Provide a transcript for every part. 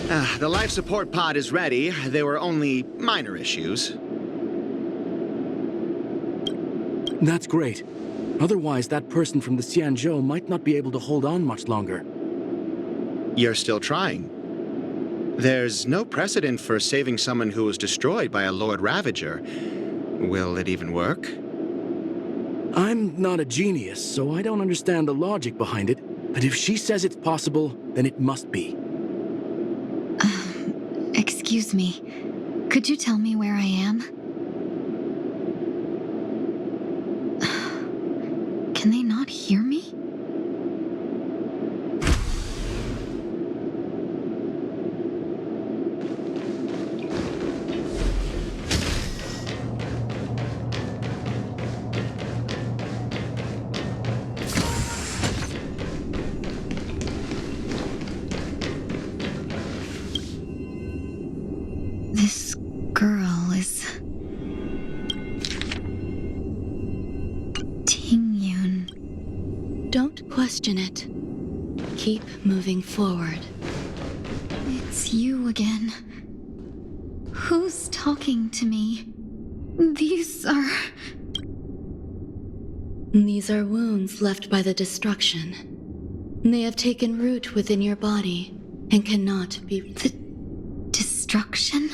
The life support pod is ready. There were only minor issues. That's great. Otherwise, that person from the Xianzhou might not be able to hold on much longer. You're still trying. There's no precedent for saving someone who was destroyed by a Lord Ravager. Will it even work? I'm not a genius, so I don't understand the logic behind it. But if she says it's possible, then it must be. Excuse me. Could you tell me where I am? Can they not hear me? This girl is... Tingyun. Don't question it. Keep moving forward. It's you again. Who's talking to me? These are wounds left by the destruction. They have taken root within your body and cannot be... the destruction?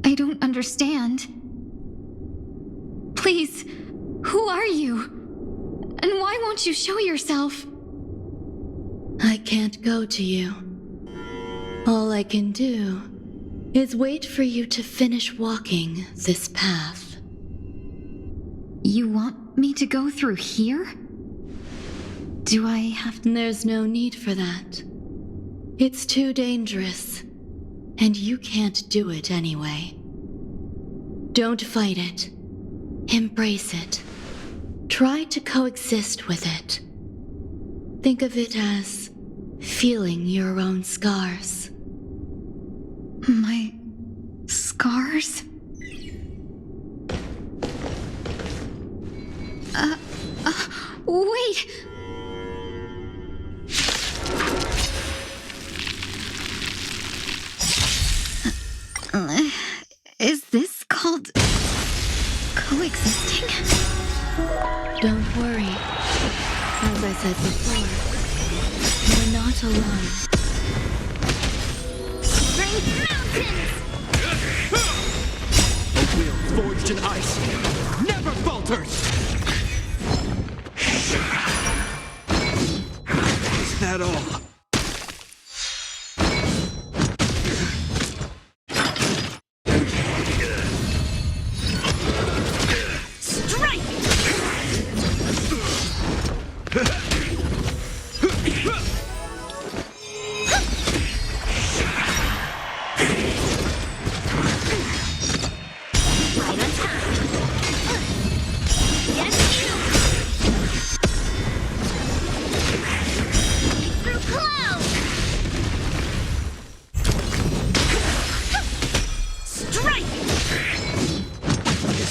I don't understand. Please, who are you? And why won't you show yourself? I can't go to you. All I can do is wait for you to finish walking this path. You want me to go through here? Do I have to... There's no need for that. It's too dangerous, and you can't do it anyway. Don't fight it. Embrace it. Try to coexist with it. Think of it as feeling your own scars. My scars? Wait! Is this called coexisting? Don't worry. As I said before, you're not alone. Bring mountains! A will forged in ice never falters! Is that all?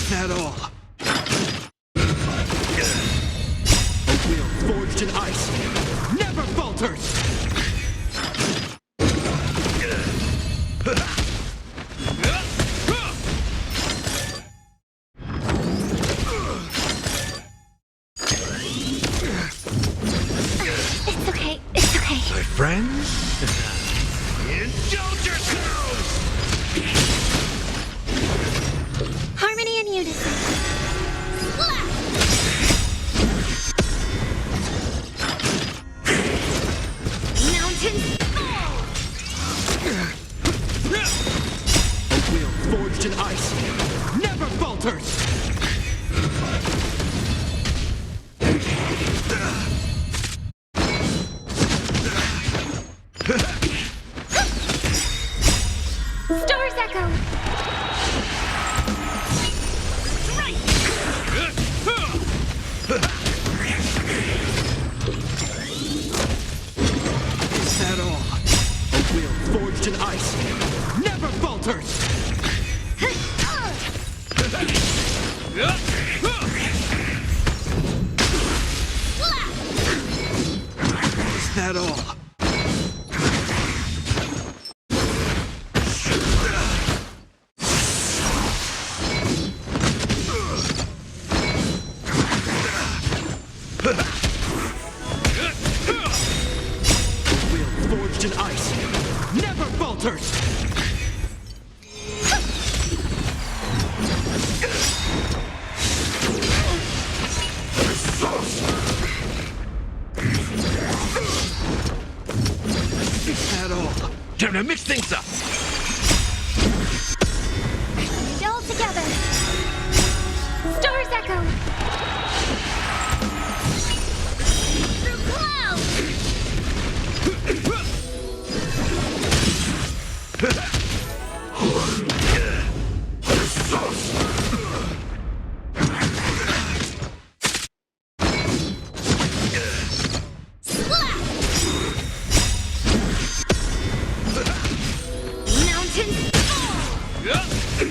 At all. A will forged in ice never falters! It's okay, it's okay. My friends? Indulge yourselves! Harmony and unison. Mountains fall! A will forged in ice never falters! Stars echo! Is that all? A will forged in ice never falters! Is that all? falters! At all. Time to mix things up! All together. Stars echo. Through clouds. Slap. Mountains fall. A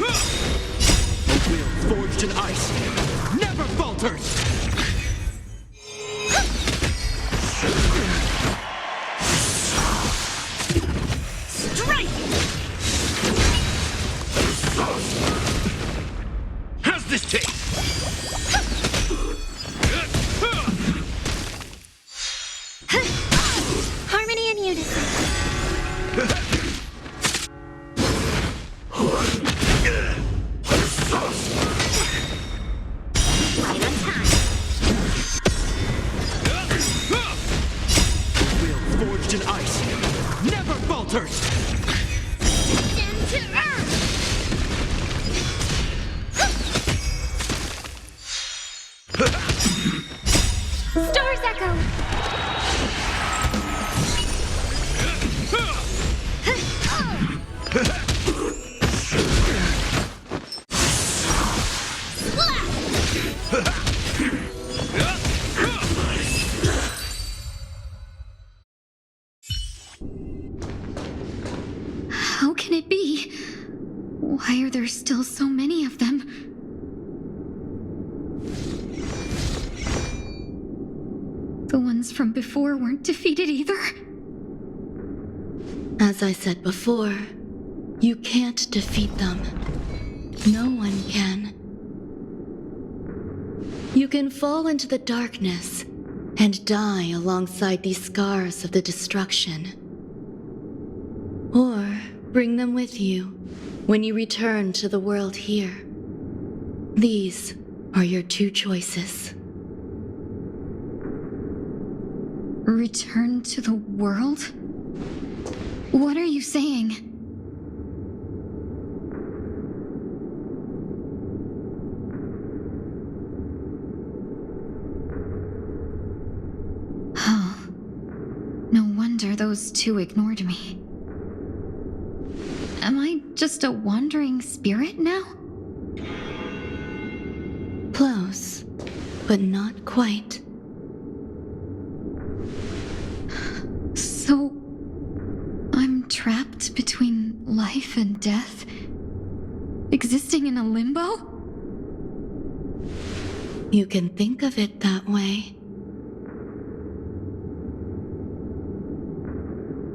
will forged in ice never falters! Strike. How's this taste? Harmony and unison. Right on time. A will forged in ice never falters! Down to earth. Stars echo. How can it be? Why are there still so many of them? The ones from before weren't defeated either? As I said before, you can't defeat them. No one can. You can fall into the darkness and die alongside these scars of the destruction. Or bring them with you when you return to the world here. These are your two choices. Return to the world? What are you saying? Oh. No wonder those two ignored me. Am I just a wandering spirit now? Close, but not quite. So, I'm trapped between life and death? Existing in a limbo? You can think of it that way.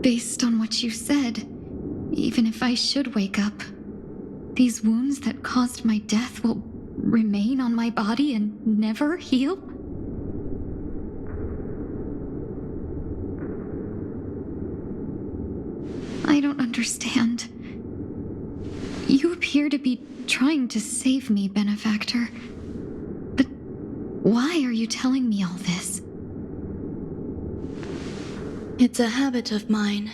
Based on what you said, even if I should wake up, these wounds that caused my death will remain on my body and never heal? I don't understand. You appear to be trying to save me, Benefactor. But why are you telling me all this? It's a habit of mine.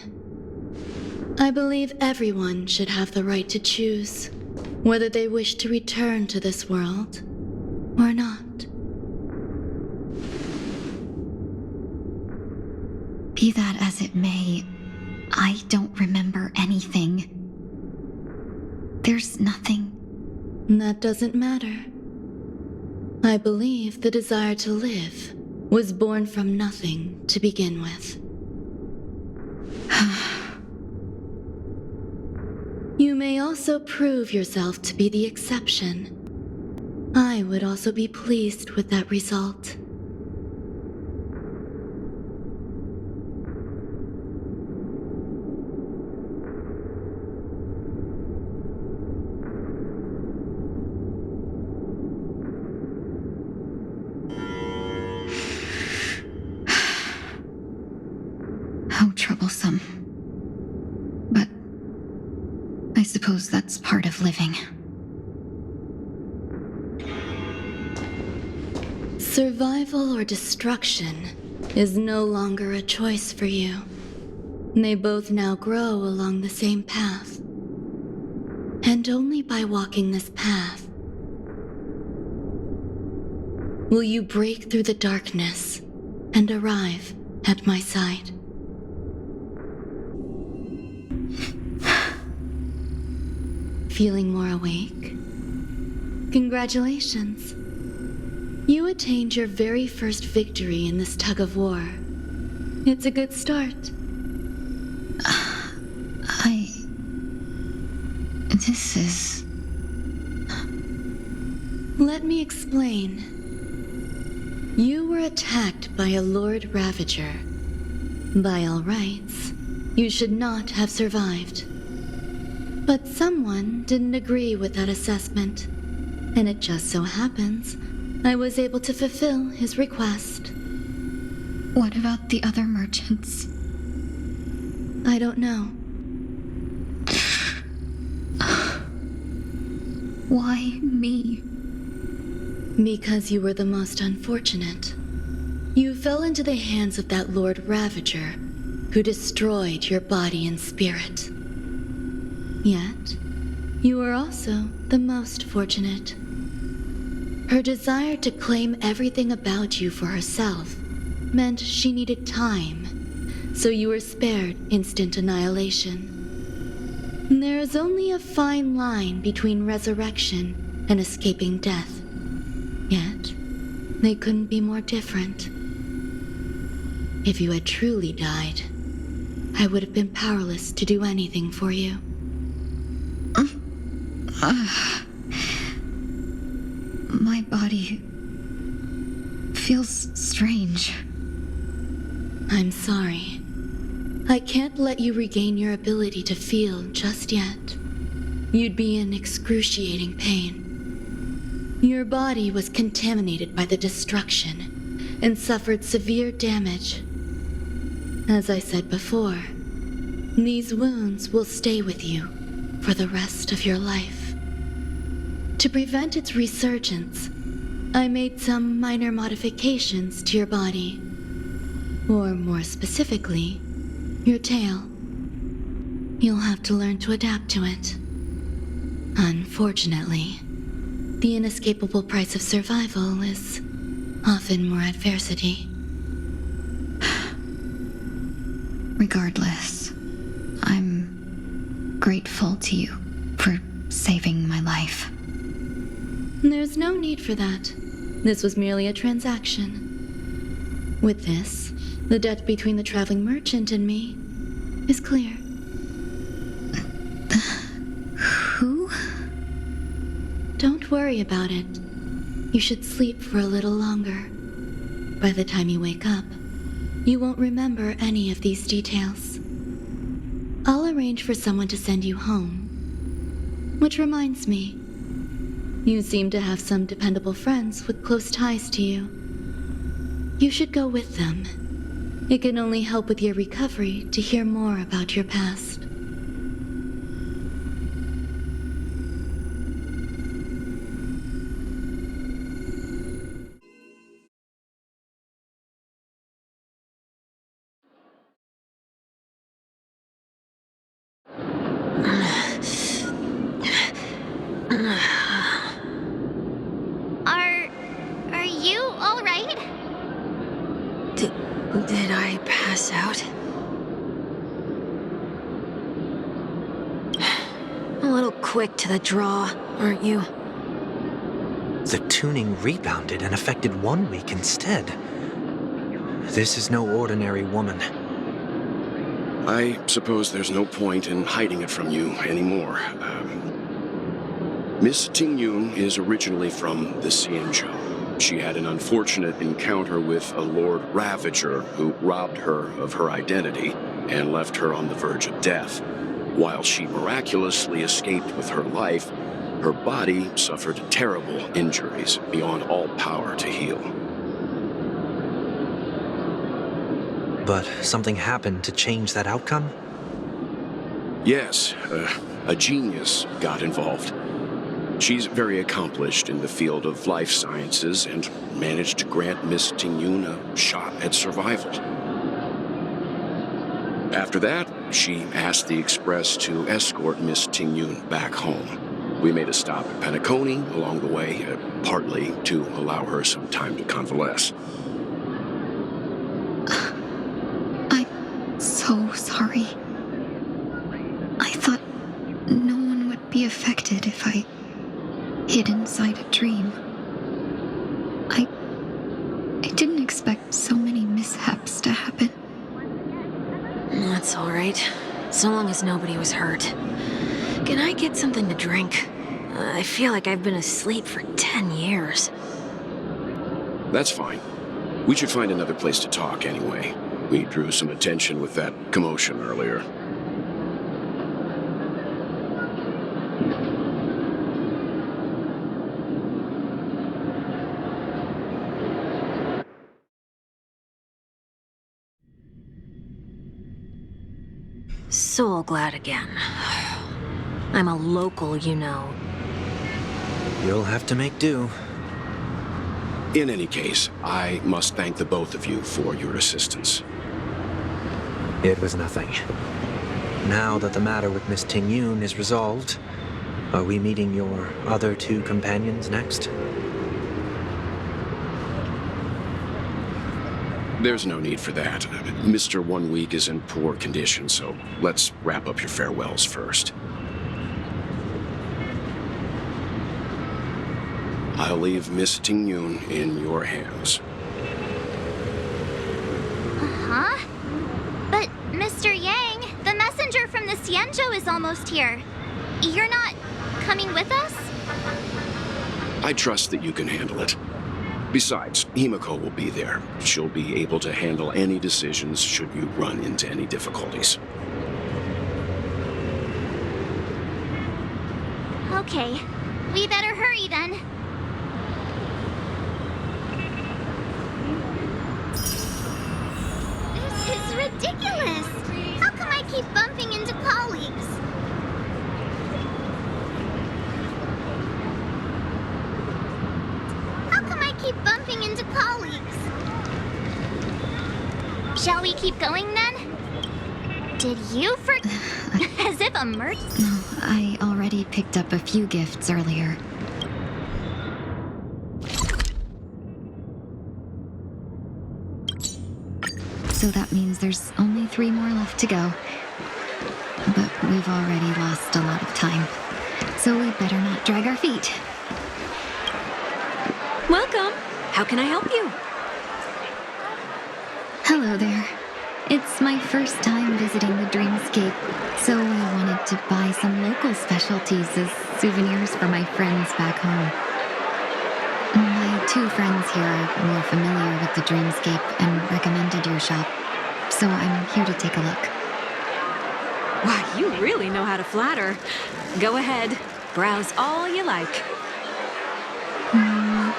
I believe everyone should have the right to choose whether they wish to return to this world or not. Be that as it may, I don't remember anything. There's nothing. That doesn't matter. I believe the desire to live was born from nothing to begin with. You may also prove yourself to be the exception. I would also be pleased with that result. How troublesome. But suppose that's part of living. Survival or destruction is no longer a choice for you. They both now grow along the same path. And only by walking this path will you break through the darkness and arrive at my side. Feeling more awake? Congratulations. You attained your very first victory in this tug of war. It's a good start. This is... Let me explain. You were attacked by a Lord Ravager. By all rights, you should not have survived. But someone didn't agree with that assessment, and it just so happens I was able to fulfill his request. What about the other merchants? I don't know. Why me? Because you were the most unfortunate. You fell into the hands of that Lord Ravager, who destroyed your body and spirit. Yet, you were also the most fortunate. Her desire to claim everything about you for herself meant she needed time, so you were spared instant annihilation. There is only a fine line between resurrection and escaping death. Yet, they couldn't be more different. If you had truly died, I would have been powerless to do anything for you. My body feels strange. I'm sorry. I can't let you regain your ability to feel just yet. You'd be in excruciating pain. Your body was contaminated by the destruction and suffered severe damage. As I said before, these wounds will stay with you for the rest of your life. To prevent its resurgence, I made some minor modifications to your body. Or more specifically, your tail. You'll have to learn to adapt to it. Unfortunately, the inescapable price of survival is often more adversity. Regardless, I'm grateful to you for saving my life. There's no need for that. This was merely a transaction. With this, the debt between the traveling merchant and me is clear. Who? Don't worry about it. You should sleep for a little longer. By the time you wake up, you won't remember any of these details. I'll arrange for someone to send you home. Which reminds me, you seem to have some dependable friends with close ties to you. You should go with them. It can only help with your recovery to hear more about your past. Are you all right? Did I pass out? A little quick to the draw, aren't you? The tuning rebounded and affected 1 week instead. This is no ordinary woman. I suppose there's no point in hiding it from you anymore. Miss Ting Yun is originally from the Xianzhou. She had an unfortunate encounter with a Lord Ravager who robbed her of her identity and left her on the verge of death. While she miraculously escaped with her life, her body suffered terrible injuries beyond all power to heal. But something happened to change that outcome? Yes, a genius got involved. She's very accomplished in the field of life sciences and managed to grant Miss Tingyun a shot at survival. After that, she asked the Express to escort Miss Tingyun back home. We made a stop at Penacony along the way, partly to allow her some time to convalesce. I'm so sorry. I thought no one would be affected if I hid inside a dream. I didn't expect so many mishaps to happen. That's all right. So long as nobody was hurt. Can I get something to drink? I feel like I've been asleep for 10 years. That's fine. We should find another place to talk anyway. We drew some attention with that commotion earlier. So glad again. I'm a local, you know. You'll have to make do. In any case, I must thank the both of you for your assistance. It was nothing. Now that the matter with Miss Tingyun is resolved, are we meeting your other two companions next? There's no need for that. Mr. 1 Week is in poor condition, so let's wrap up your farewells first. I'll leave Miss Tingyun in your hands. Huh? But, Mr. Yang, the messenger from the Xianzhou is almost here. You're not coming with us? I trust that you can handle it. Besides, Himiko will be there. She'll be able to handle any decisions should you run into any difficulties. Okay, we better hurry then. This is ridiculous! How come I keep bumping into colleagues? How come I keep bumping into colleagues? Shall we keep going then? Did you As if a merch... No, I already picked up a few gifts earlier. So that means there's only 3 more left to go. But we've already lost a lot of time. So we better not drag our feet. Welcome. How can I help you? Hello there. It's my first time visiting the Dreamscape, so I wanted to buy some local specialties as souvenirs for my friends back home. My 2 friends here are more familiar with the Dreamscape and recommended your shop, so I'm here to take a look. Wow, you really know how to flatter. Go ahead, browse all you like.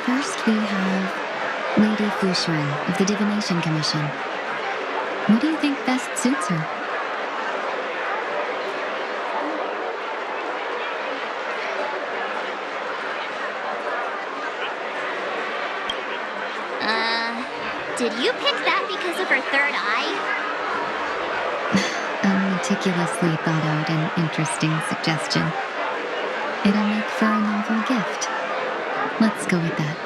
First we have Lady Fushuan of the Divination Commission. What do you think best suits her? Did you pick that because of her third eye? A meticulously thought out and interesting suggestion. It'll make for a novel gift. Let's go with that.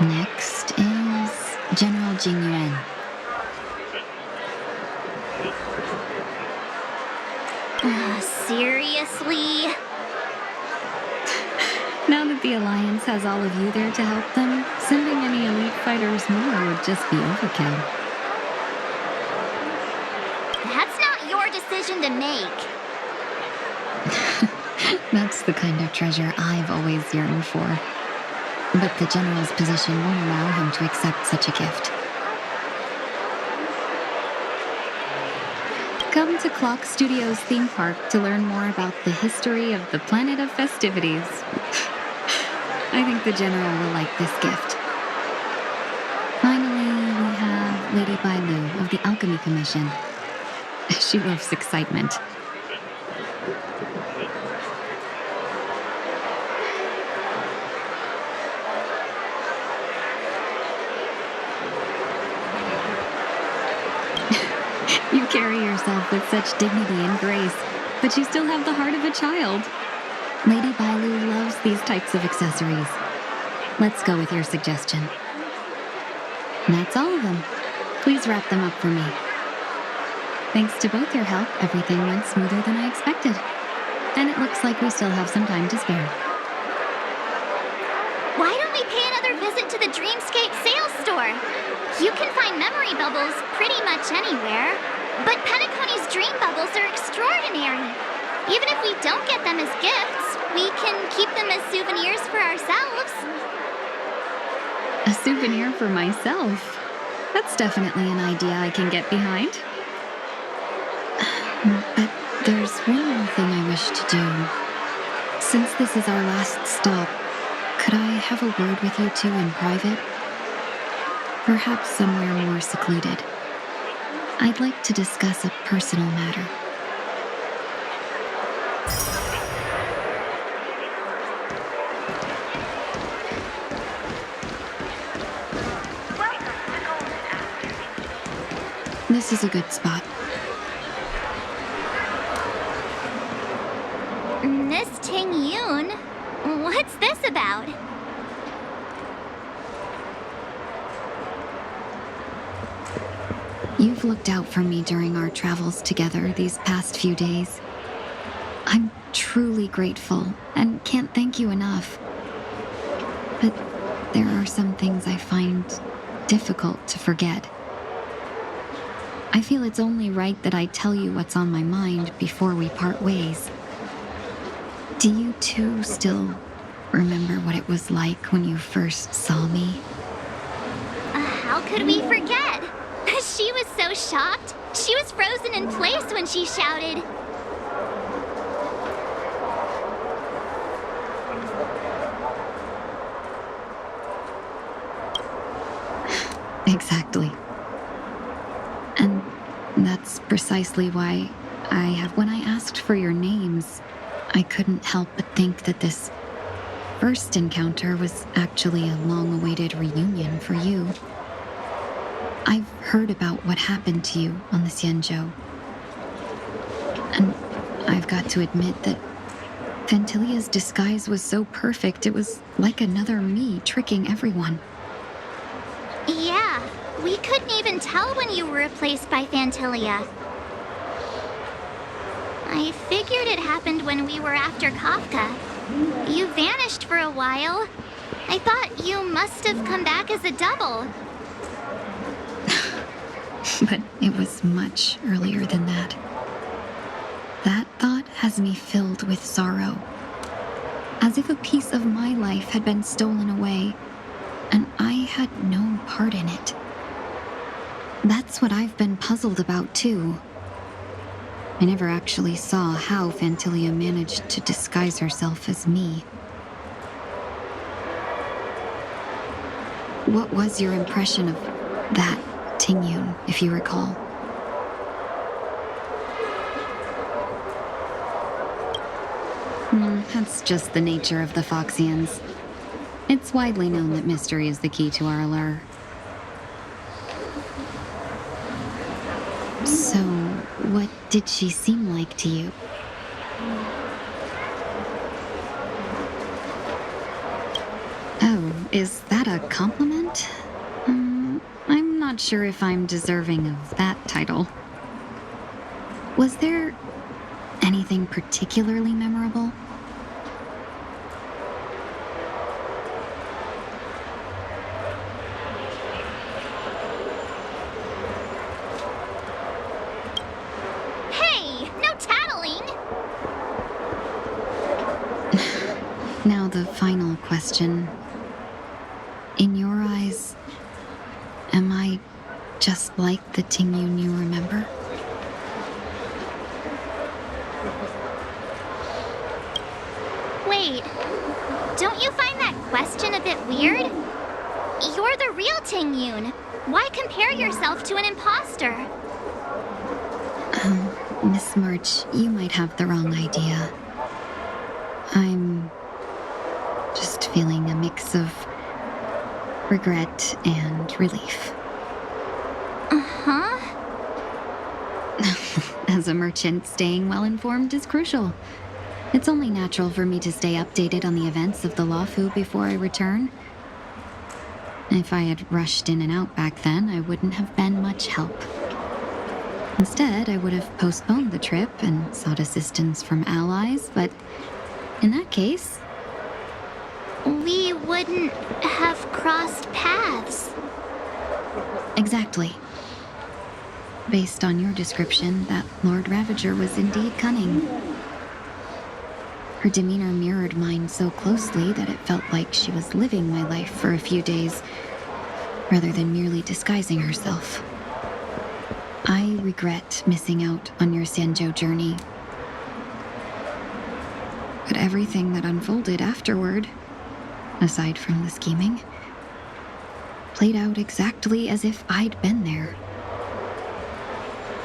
Next is General Jing Yuan. Seriously? Now that the Alliance has all of you there to help them, sending any elite fighters more would just be overkill. That's not your decision to make. That's the kind of treasure I've always yearned for. But the General's position won't allow him to accept such a gift. Come to Clock Studios theme park to learn more about the history of the Planet of Festivities. I think the General will like this gift. Finally, we have Lady Bailu of the Alchemy Commission. She loves excitement. You carry yourself with such dignity and grace, but you still have the heart of a child. Lady Bailu loves these types of accessories. Let's go with your suggestion. That's all of them. Please wrap them up for me. Thanks to both your help, everything went smoother than I expected. And it looks like we still have some time to spare. Why don't we pay another visit to the Dreamscape sales store? You can find memory bubbles pretty much anywhere, but Penacony's dream bubbles are extraordinary. Even if we don't get them as gifts, we can keep them as souvenirs for ourselves. A souvenir for myself? That's definitely an idea I can get behind. But there's one more thing I wish to do. Since this is our last stop, could I have a word with you two in private? Perhaps somewhere more secluded. I'd like to discuss a personal matter. This is a good spot. Miss Ting Yoon? What's this about? You've looked out for me during our travels together these past few days. I'm truly grateful and can't thank you enough. But there are some things I find difficult to forget. I feel it's only right that I tell you what's on my mind before we part ways. Do you two still remember what it was like when you first saw me? How could we forget? She was so shocked. She was frozen in place when she shouted. Exactly. And that's precisely why when I asked for your names, I couldn't help but think that this first encounter was actually a long-awaited reunion for you. I've heard about what happened to you on the Xianzhou. And I've got to admit that Fantilia's disguise was so perfect, it was like another me tricking everyone. Yeah, we couldn't even tell when you were replaced by Fantilia. I figured it happened when we were after Kafka. You vanished for a while. I thought you must have come back as a double. But it was much earlier than that. That thought has me filled with sorrow. As if a piece of my life had been stolen away, and I had no part in it. That's what I've been puzzled about, too. I never actually saw how Fantilia managed to disguise herself as me. What was your impression of that Ting Yoon, if you recall? That's just the nature of the Foxians. It's widely known that mystery is the key to our allure. So, what did she seem like to you? Oh, is that a compliment? I'm not sure if I'm deserving of that title. Was there anything particularly memorable? Hey, no tattling! Now the final question. In your eyes, am I just like the Ting Yoon you remember? Wait, don't you find that question a bit weird? You're the real Ting Yoon. Why compare yourself to an imposter? Miss March, you might have the wrong idea. I'm just feeling a mix of regret and relief. Uh-huh. As a merchant, staying well informed is crucial. It's only natural for me to stay updated on the events of the Lawfu before I return. If I had rushed in and out back then, I wouldn't have been much help. Instead, I would have postponed the trip and sought assistance from allies, but in that case, We wouldn't have crossed paths. exactly. Based on your description, that Lord Ravager was indeed cunning. Her demeanor mirrored mine so closely that it felt like she was living my life for a few days, rather than merely disguising herself. I regret missing out on your Sanjo journey. But everything that unfolded afterward, aside from the scheming, played out exactly as if I'd been there.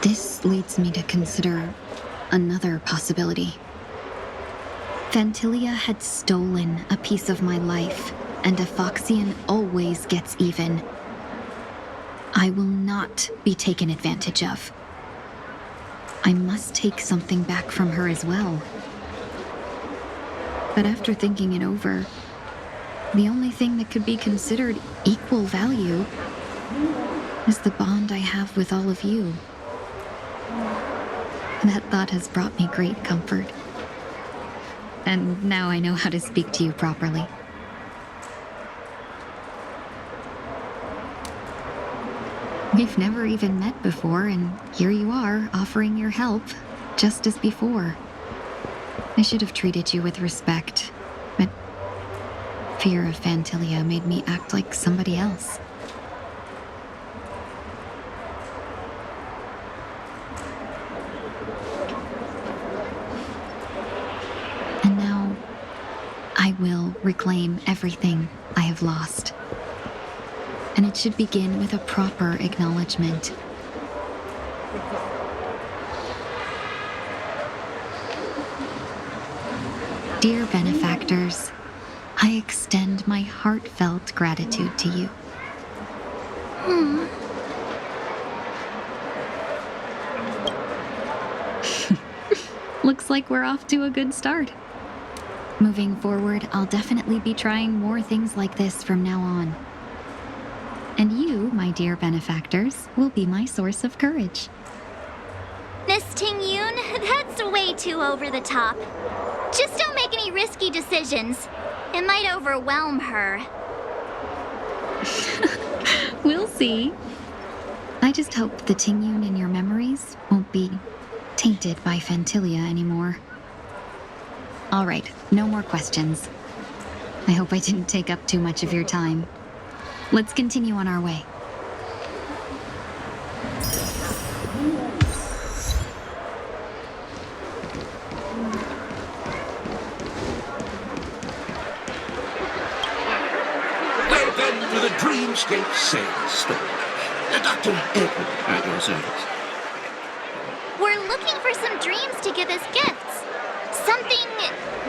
This leads me to consider another possibility. Fantilia had stolen a piece of my life, and a Foxian always gets even. I will not be taken advantage of. I must take something back from her as well. But after thinking it over, the only thing that could be considered equal value is the bond I have with all of you. That thought has brought me great comfort. And now I know how to speak to you properly. We've never even met before, and here you are, offering your help, just as before. I should have treated you with respect, but fear of Fantilia made me act like somebody else. And now, I will reclaim everything I have lost. And it should begin with a proper acknowledgement. Dear benefactors, I extend my heartfelt gratitude to you. Looks like we're off to a good start. Moving forward, I'll definitely be trying more things like this from now on. And you, my dear benefactors, will be my source of courage. Miss Ting-Yoon, that's way too over the top. Just don't make any risky decisions. It might overwhelm her. We'll see. I just hope the Ting-Yoon in your memories won't be tainted by Fantilia anymore. All right, no more questions. I hope I didn't take up too much of your time. Let's continue on our way. Welcome to the Dreamscape Sales Store. Dr. Edward at your service. We're looking for some dreams to give as gifts. Something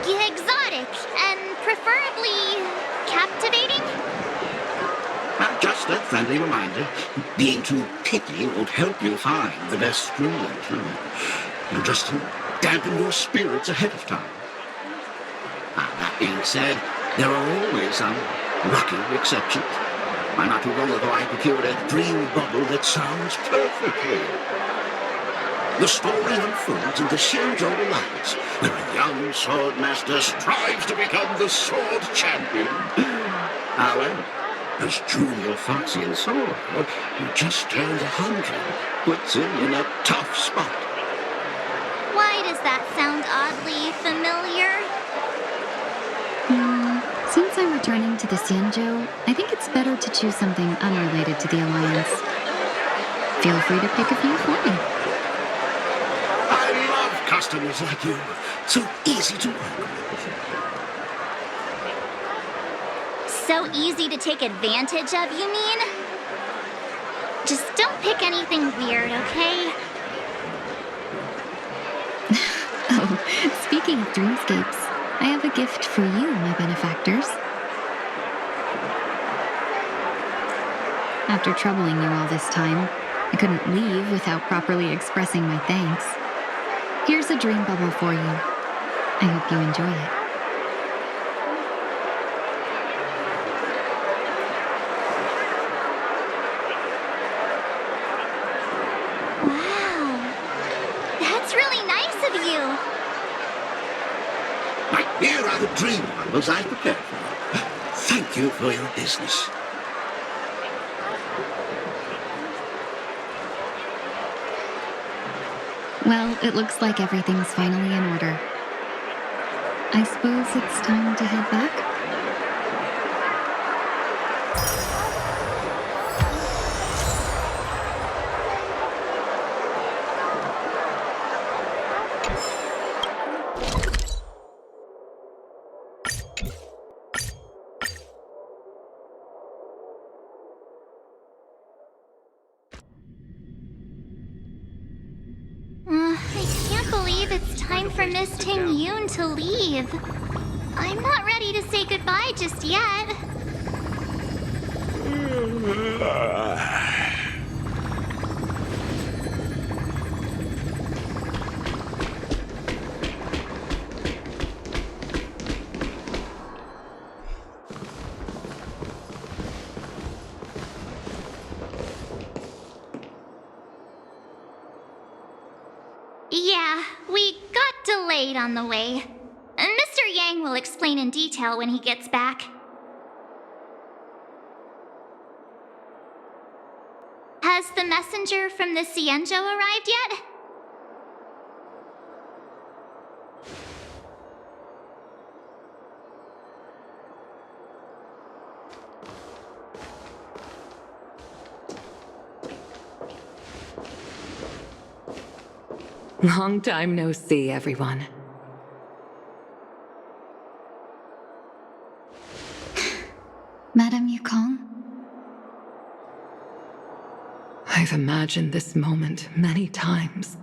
exotic and preferably captivating. Just a friendly reminder, being too picky won't help you find the best dreams. You'll just dampen your spirits ahead of time. That being said, there are always some lucky exceptions. Not too long ago I procured a dream bubble that sounds perfectly. The story unfolds in the Shinjo Alliance, where a young swordmaster strives to become the sword champion. However, as Junior Foxian Sword, who just turned 100, puts him in a tough spot. Why does that sound oddly familiar? Since I'm returning to the Sanjo, I think it's better to choose something unrelated to the Alliance. Feel free to pick a few for me. I love customers like you. So easy to work with. So easy to take advantage of, you mean? Just don't pick anything weird, okay? Oh, speaking of dreamscapes, I have a gift for you, my benefactors. After troubling you all this time, I couldn't leave without properly expressing my thanks. Here's a dream bubble for you. I hope you enjoy it. Wow. That's really nice of you. Right, here are the dream bubbles I prepared for you. Thank you for your business. Well, it looks like everything's finally in order. I suppose it's time to head back? I can't believe it's time for Miss Ting Yoon to leave. I'm not ready to say goodbye just yet. Yeah, we got delayed on the way. Mr. Yang will explain in detail when he gets back. Has the messenger from the Cienjo arrived yet? Long time no see, everyone. Madame Yukong? I've imagined this moment many times.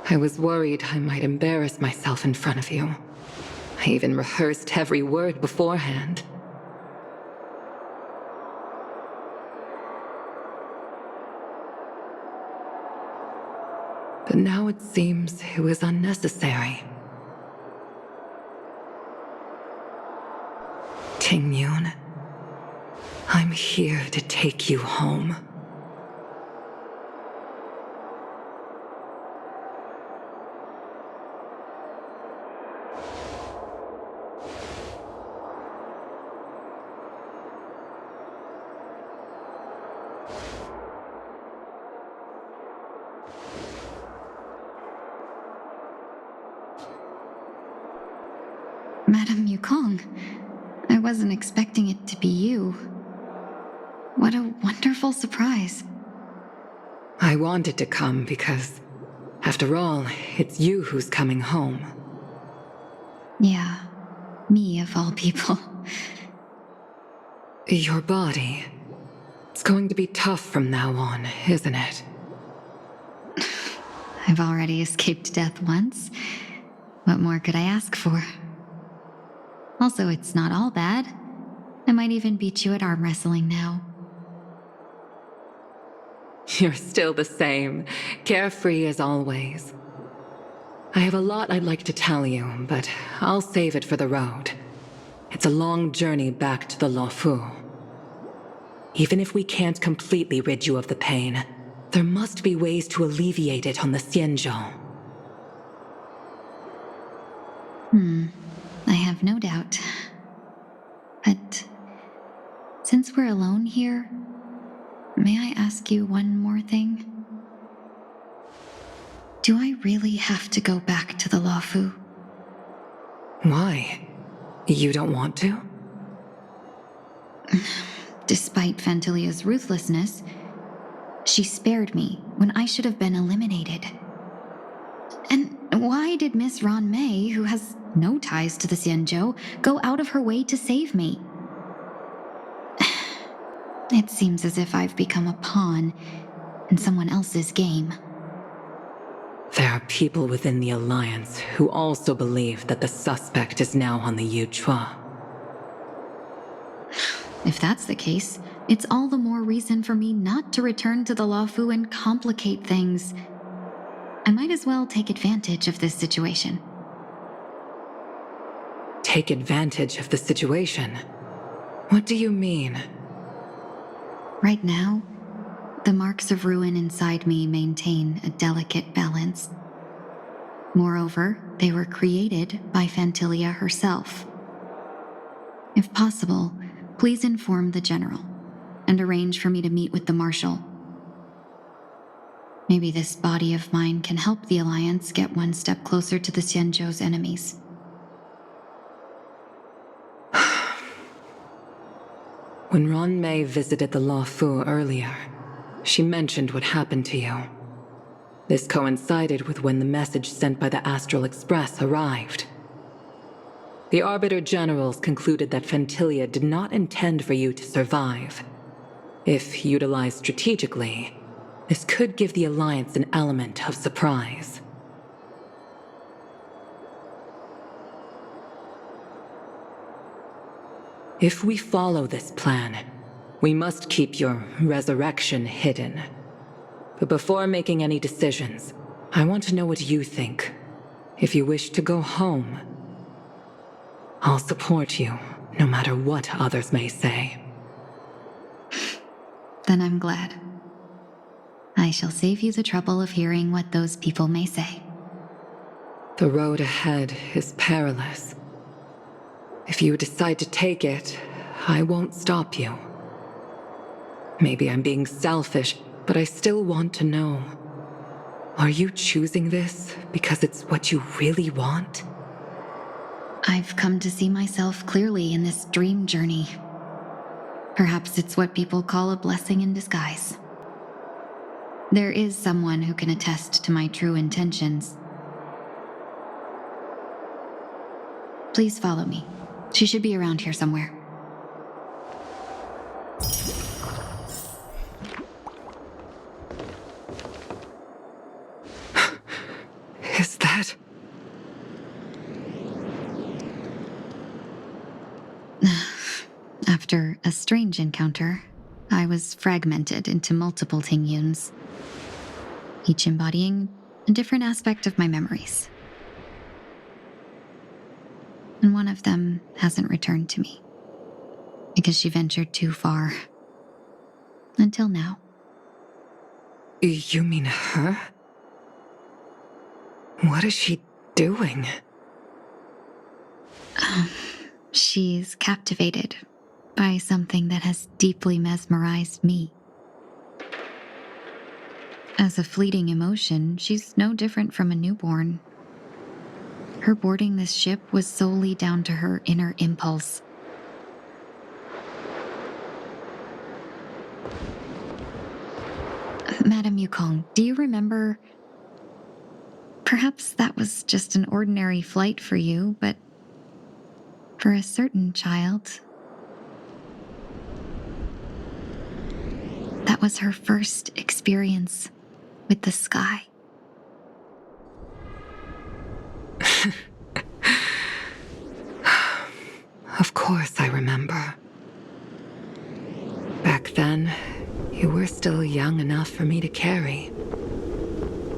I was worried I might embarrass myself in front of you. I even rehearsed every word beforehand. But now it seems it was unnecessary. Ting Yoon, I'm here to take you home. Madame Yukong, I wasn't expecting it to be you. What a wonderful surprise. I wanted to come because, after all, it's you who's coming home. Yeah, me of all people. Your body. It's going to be tough from now on, isn't it? I've already escaped death once. What more could I ask for? Also, it's not all bad. I might even beat you at arm wrestling now. You're still the same, carefree as always. I have a lot I'd like to tell you, but I'll save it for the road. It's a long journey back to the Luofu. Even if we can't completely rid you of the pain, there must be ways to alleviate it on the Xianzhou. I have no doubt. But since we're alone here, may I ask you one more thing? Do I really have to go back to the Luofu? Why? You don't want to? Despite Fantilia's ruthlessness, she spared me when I should have been eliminated. And why did Miss Ron Mei, who has no ties to the Xianzhou, go out of her way to save me? It seems as if I've become a pawn in someone else's game. There are people within the Alliance who also believe that the suspect is now on the Yuchua. If that's the case, it's all the more reason for me not to return to the Luofu and complicate things. I might as well take advantage of this situation. Take advantage of the situation? What do you mean? Right now, the marks of ruin inside me maintain a delicate balance. Moreover, they were created by Phantilia herself. If possible, please inform the General and arrange for me to meet with the Marshal. Maybe this body of mine can help the Alliance get one step closer to the Xianzhou's enemies. When Ron Mei visited the Luofu earlier, she mentioned what happened to you. This coincided with when the message sent by the Astral Express arrived. The Arbiter Generals concluded that Phantilia did not intend for you to survive. If utilized strategically, this could give the Alliance an element of surprise. If we follow this plan, we must keep your resurrection hidden. But before making any decisions, I want to know what you think. If you wish to go home, I'll support you, no matter what others may say. Then I'm glad. I shall save you the trouble of hearing what those people may say. The road ahead is perilous. If you decide to take it, I won't stop you. Maybe I'm being selfish, but I still want to know. Are you choosing this because it's what you really want? I've come to see myself clearly in this dream journey. Perhaps it's what people call a blessing in disguise. There is someone who can attest to my true intentions. Please follow me. She should be around here somewhere. Is that... After a strange encounter, I was fragmented into multiple Tingyuns, each embodying a different aspect of my memories. And one of them hasn't returned to me, because she ventured too far. Until now. You mean her? What is she doing? She's captivated by something that has deeply mesmerized me. As a fleeting emotion, she's no different from a newborn. Her boarding this ship was solely down to her inner impulse. Madame Yukong, do you remember? Perhaps that was just an ordinary flight for you, but for a certain child, that was her first experience with the sky. Of course I remember. Back then, you were still young enough for me to carry.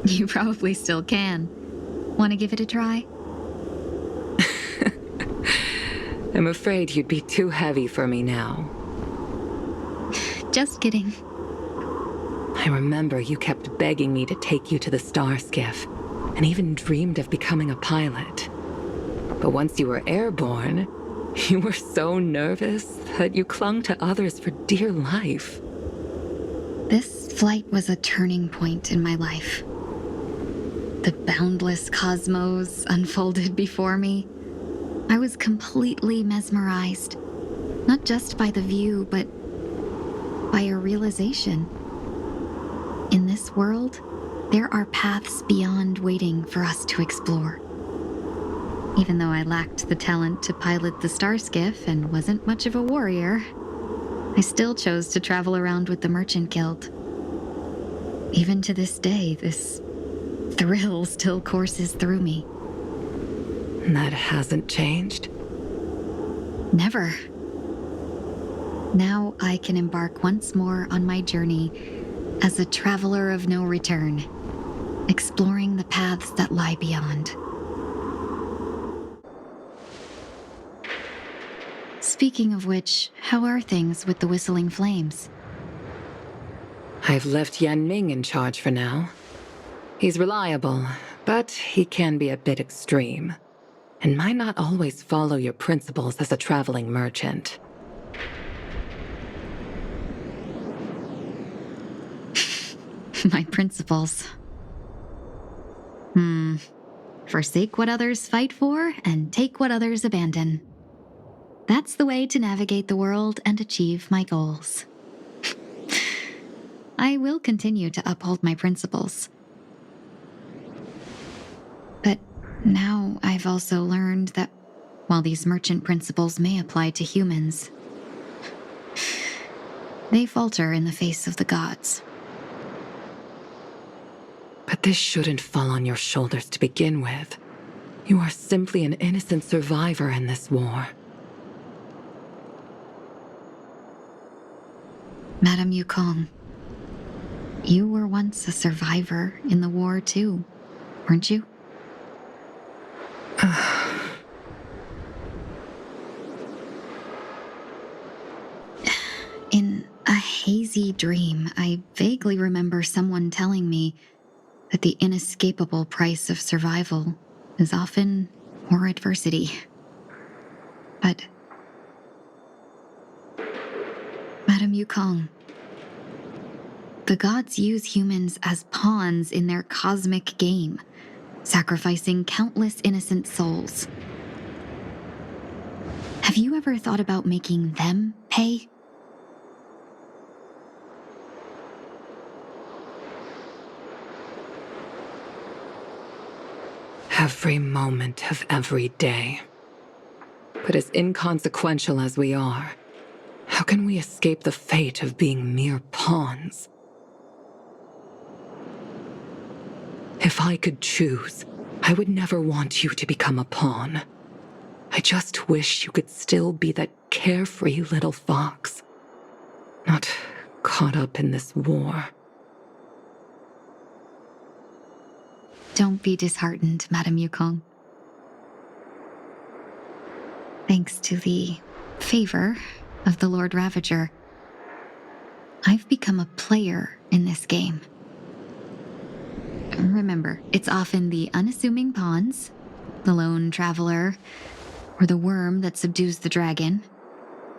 You probably still can. Want to give it a try? I'm afraid you'd be too heavy for me now. Just kidding. I remember you kept begging me to take you to the star skiff, and even dreamed of becoming a pilot. But once you were airborne, you were so nervous that you clung to others for dear life. This flight was a turning point in my life. The boundless cosmos unfolded before me. I was completely mesmerized, not just by the view, but by a realization. In this world, there are paths beyond waiting for us to explore. Even though I lacked the talent to pilot the star skiff and wasn't much of a warrior, I still chose to travel around with the Merchant Guild. Even to this day, this thrill still courses through me. That hasn't changed? Never. Now I can embark once more on my journey as a traveler of no return, exploring the paths that lie beyond. Speaking of which, how are things with the Whistling Flames? I've left Yan Ming in charge for now. He's reliable, but he can be a bit extreme, and might not always follow your principles as a traveling merchant. My principles. Forsake what others fight for and take what others abandon. That's the way to navigate the world and achieve my goals. I will continue to uphold my principles. But now I've also learned that while these merchant principles may apply to humans, they falter in the face of the gods. But this shouldn't fall on your shoulders to begin with. You are simply an innocent survivor in this war. Madame Yukong, you were once a survivor in the war too, weren't you? In a hazy dream, I vaguely remember someone telling me that the inescapable price of survival is often more adversity. But Madame Yukong, the gods use humans as pawns in their cosmic game, sacrificing countless innocent souls. Have you ever thought about making them pay? Every moment of every day. But as inconsequential as we are, how can we escape the fate of being mere pawns? If I could choose, I would never want you to become a pawn. I just wish you could still be that carefree little fox, not caught up in this war. Don't be disheartened, Madame Yukong. Thanks to the favor of the Lord Ravager, I've become a player in this game. Remember, it's often the unassuming pawns, the lone traveler, or the worm that subdues the dragon,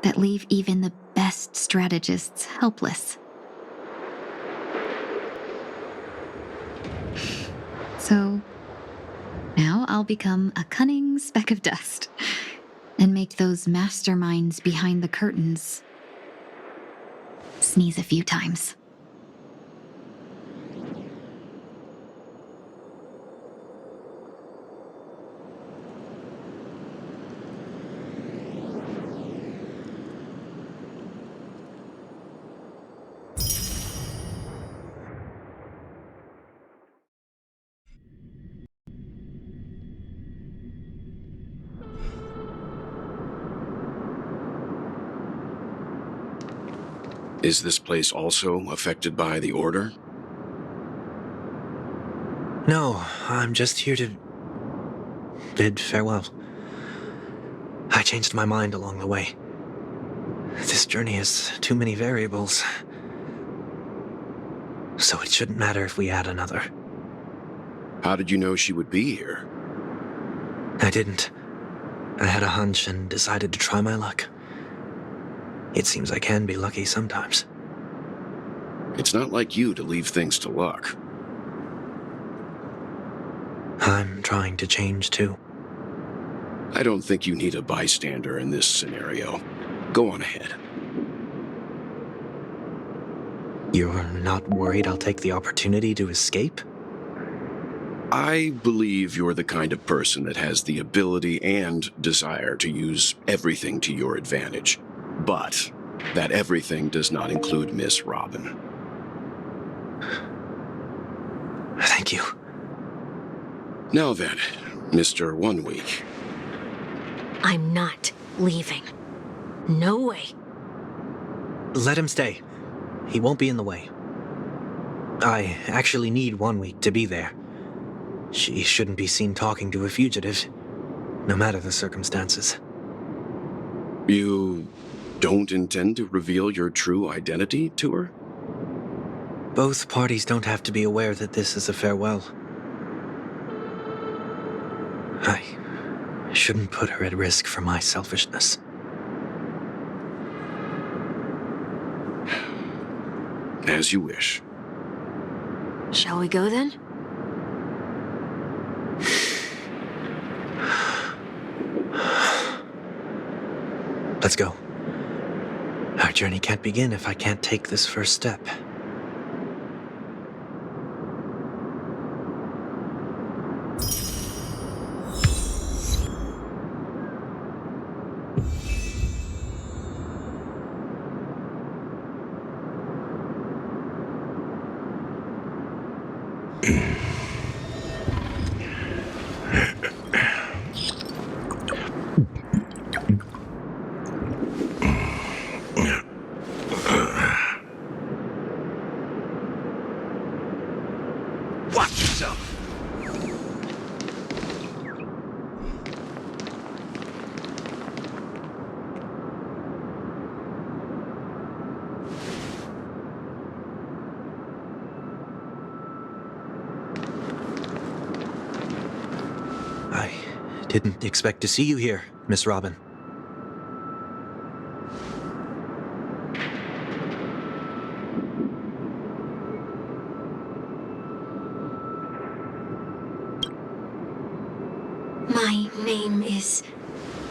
that leave even the best strategists helpless. So, now I'll become a cunning speck of dust and make those masterminds behind the curtains sneeze a few times. Is this place also affected by the Order? No, I'm just here to bid farewell. I changed my mind along the way. This journey has too many variables. So it shouldn't matter if we add another. How did you know she would be here? I didn't. I had a hunch and decided to try my luck. It seems I can be lucky sometimes. It's not like you to leave things to luck. I'm trying to change too. I don't think you need a bystander in this scenario. Go on ahead. You're not worried I'll take the opportunity to escape? I believe you're the kind of person that has the ability and desire to use everything to your advantage. But that everything does not include Miss Robin. Thank you. Now then, Mr. 1 Week. I'm not leaving. No way. Let him stay. He won't be in the way. I actually need 1 week to be there. She shouldn't be seen talking to a fugitive, no matter the circumstances. You don't intend to reveal your true identity to her? Both parties don't have to be aware that this is a farewell. I shouldn't put her at risk for my selfishness. As you wish. Shall we go then? Let's go. Our journey can't begin if I can't take this first step. Watch yourself! I didn't expect to see you here, Miss Robin. My name is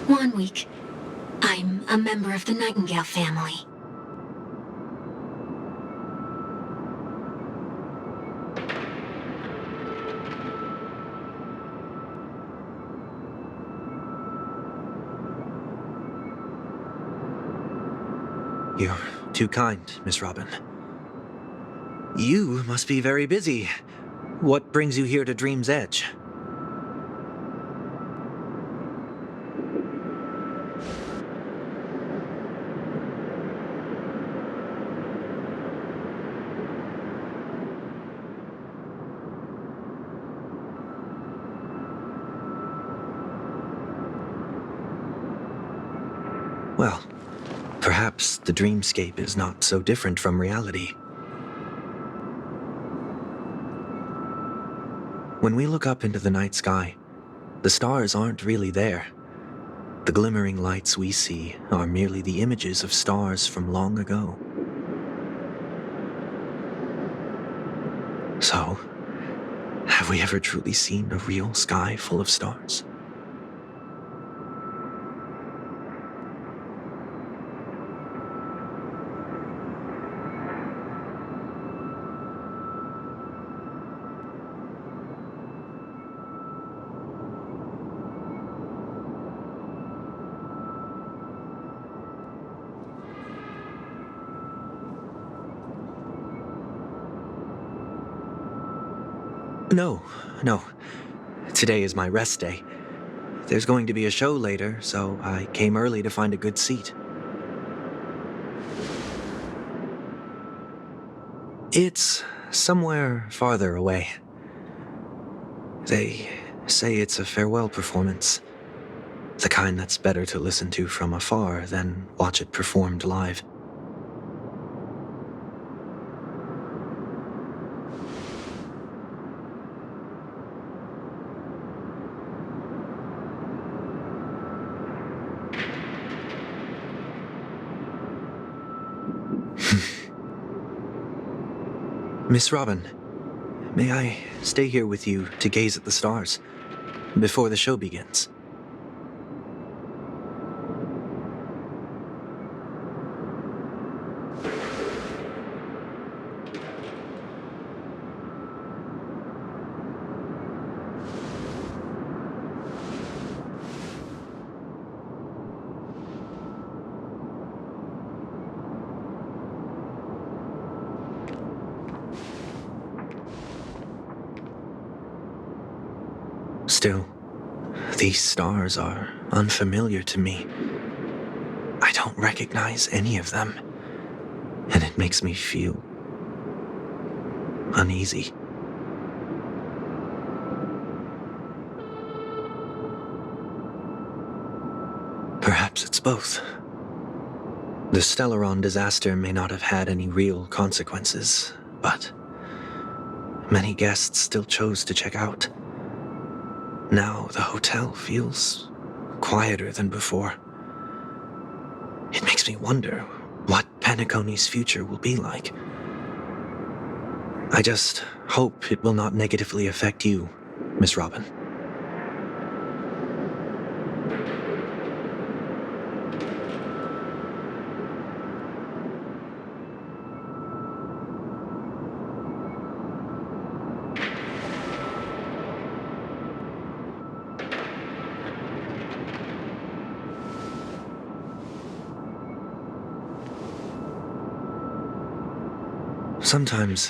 Wanweek. I'm a member of the Nightingale family. You're too kind, Miss Robin. You must be very busy. What brings you here to Dream's Edge? Well, perhaps the dreamscape is not so different from reality. When we look up into the night sky, the stars aren't really there. The glimmering lights we see are merely the images of stars from long ago. So, have we ever truly seen a real sky full of stars? No. Today is my rest day. There's going to be a show later, so I came early to find a good seat. It's somewhere farther away. They say it's a farewell performance. The kind that's better to listen to from afar than watch it performed live. Miss Robin, may I stay here with you to gaze at the stars before the show begins? Still, these stars are unfamiliar to me. I don't recognize any of them. makes me feel uneasy. Perhaps it's both. The Stellaron disaster may not have had any real consequences, but many guests still chose to check out. Now the hotel feels quieter than before. It makes me wonder what Penacony's future will be like. I just hope it will not negatively affect you, Miss Robin. Sometimes,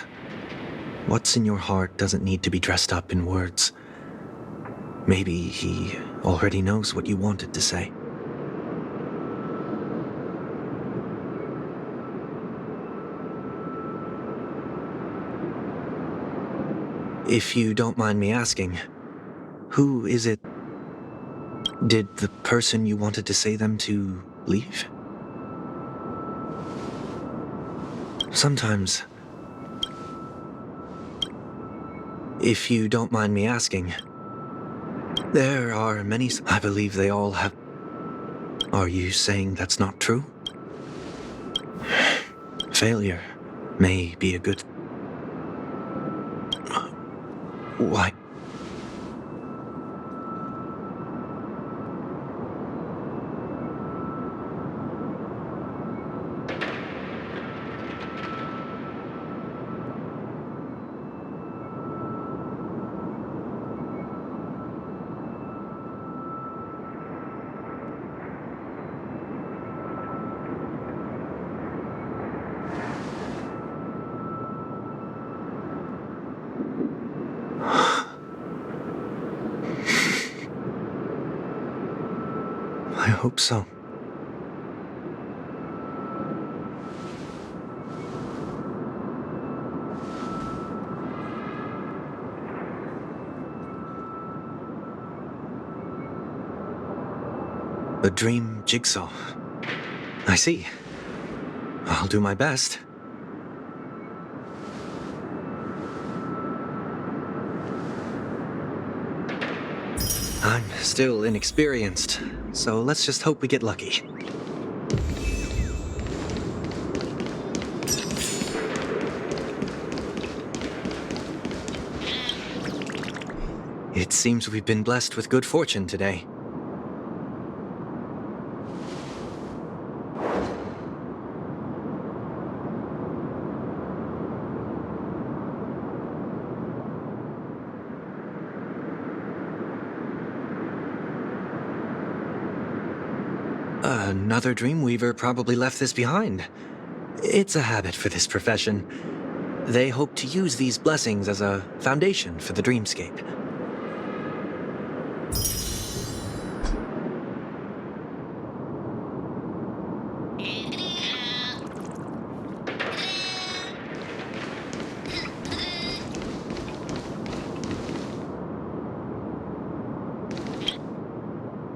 what's in your heart doesn't need to be dressed up in words. Maybe he already knows what you wanted to say. If you don't mind me asking, who is it? Did the person you wanted to say them to leave? Sometimes, if you don't mind me asking, there are many. I believe they all have. Are you saying that's not true? Failure may be a good. Why? I hope so. A dream jigsaw. I see. I'll do my best. I'm still inexperienced, so let's just hope we get lucky. It seems we've been blessed with good fortune today. Another Dreamweaver probably left this behind. It's a habit for this profession. They hope to use these blessings as a foundation for the dreamscape.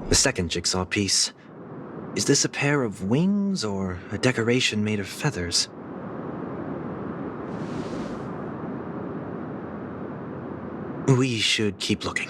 The second jigsaw piece. Is this a pair of wings or a decoration made of feathers? We should keep looking.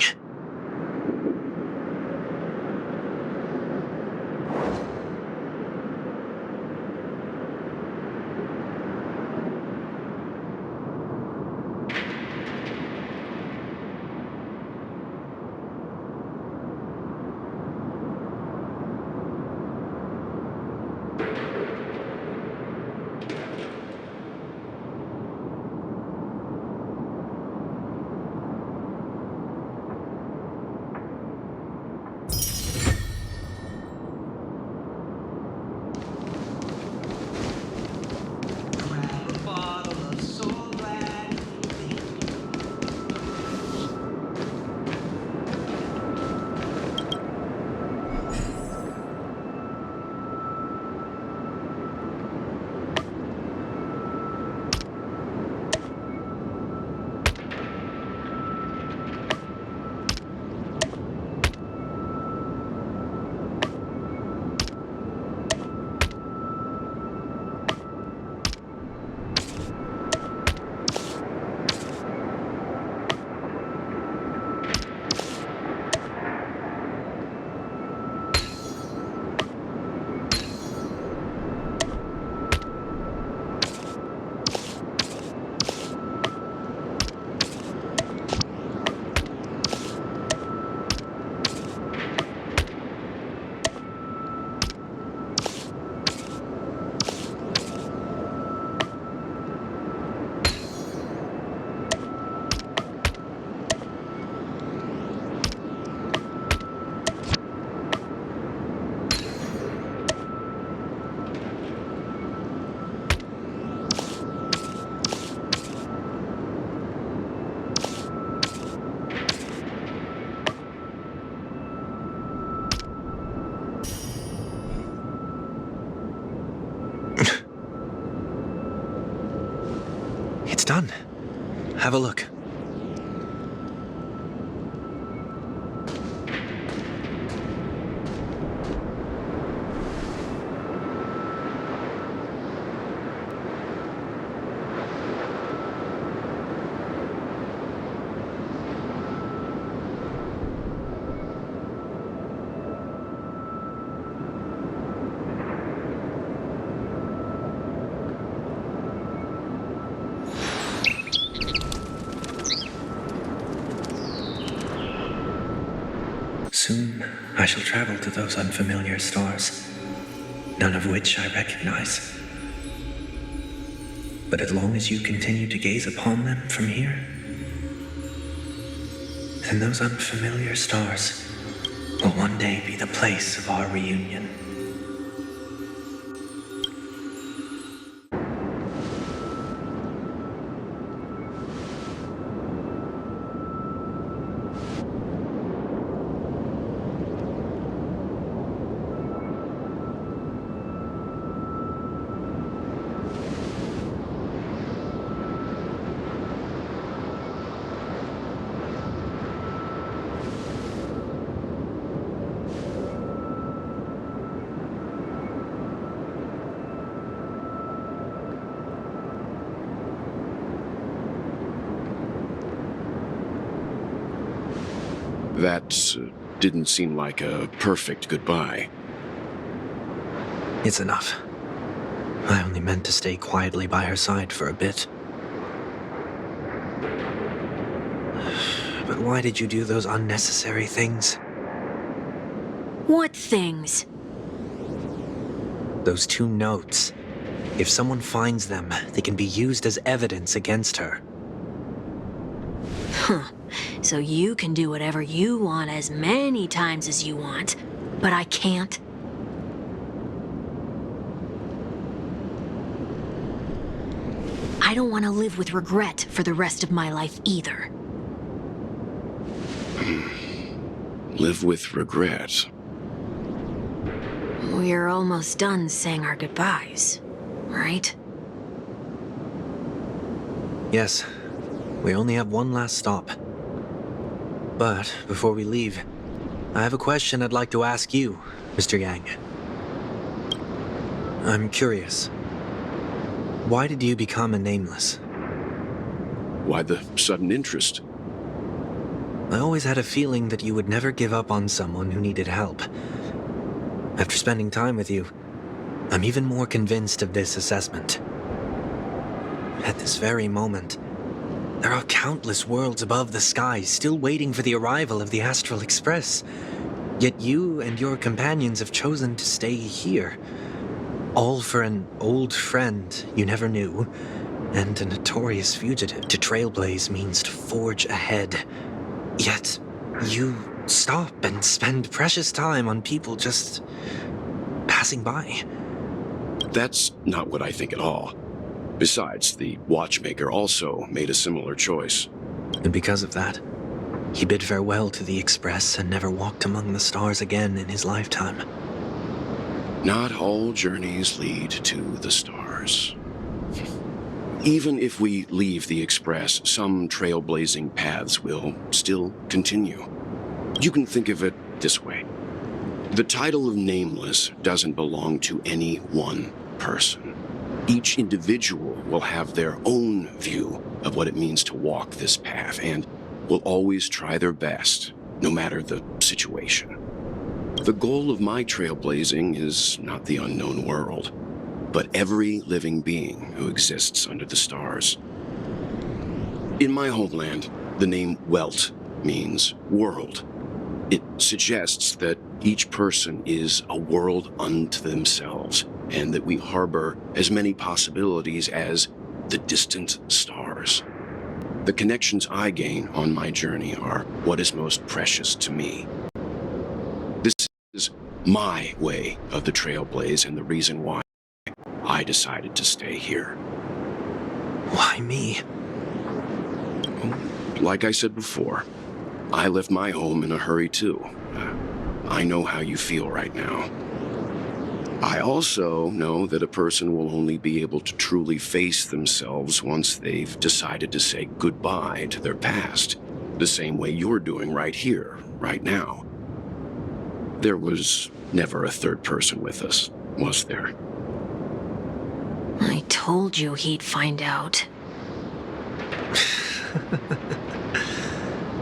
done. Have a look. Soon, I shall travel to those unfamiliar stars, none of which I recognize. But as long as you continue to gaze upon them from here, then those unfamiliar stars will one day be the place of our reunion. That didn't seem like a perfect goodbye. It's enough. I only meant to stay quietly by her side for a bit. But why did you do those unnecessary things? What things? Those 2 notes. If someone finds them, they can be used as evidence against her. Huh. So you can do whatever you want as many times as you want, but I can't? I don't want to live with regret for the rest of my life either. Live with regret. We're almost done saying our goodbyes, right? Yes, we only have one last stop. But before we leave, I have a question I'd like to ask you, Mr. Yang. I'm curious. Why did you become a nameless? Why the sudden interest? I always had a feeling that you would never give up on someone who needed help. After spending time with you, I'm even more convinced of this assessment. At this very moment, there are countless worlds above the sky still waiting for the arrival of the Astral Express. Yet you and your companions have chosen to stay here. All for an old friend you never knew, and a notorious fugitive. To trailblaze means to forge ahead. Yet, you stop and spend precious time on people just passing by. That's not what I think at all. Besides, the watchmaker also made a similar choice. And because of that, he bid farewell to the Express and never walked among the stars again in his lifetime. Not all journeys lead to the stars. Even if we leave the Express, some trailblazing paths will still continue. You can think of it this way. The title of Nameless doesn't belong to any one person. Each individual will have their own view of what it means to walk this path and will always try their best, no matter the situation. The goal of my trailblazing is not the unknown world, but every living being who exists under the stars. In my homeland, the name Welt means world. It suggests that each person is a world unto themselves, and that we harbor as many possibilities as the distant stars. The connections I gain on my journey are what is most precious to me. This is my way of the trailblaze and the reason why I decided to stay here. Why me? Like I said before, I left my home in a hurry too. I know how you feel right now. I also know that a person will only be able to truly face themselves once they've decided to say goodbye to their past, the same way you're doing right here, right now. There was never a third person with us, was there? I told you he'd find out.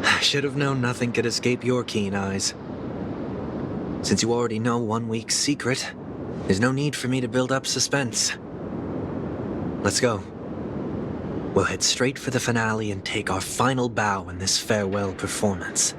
I should have known nothing could escape your keen eyes. Since you already know 1 week's secret, there's no need for me to build up suspense. Let's go. We'll head straight for the finale and take our final bow in this farewell performance.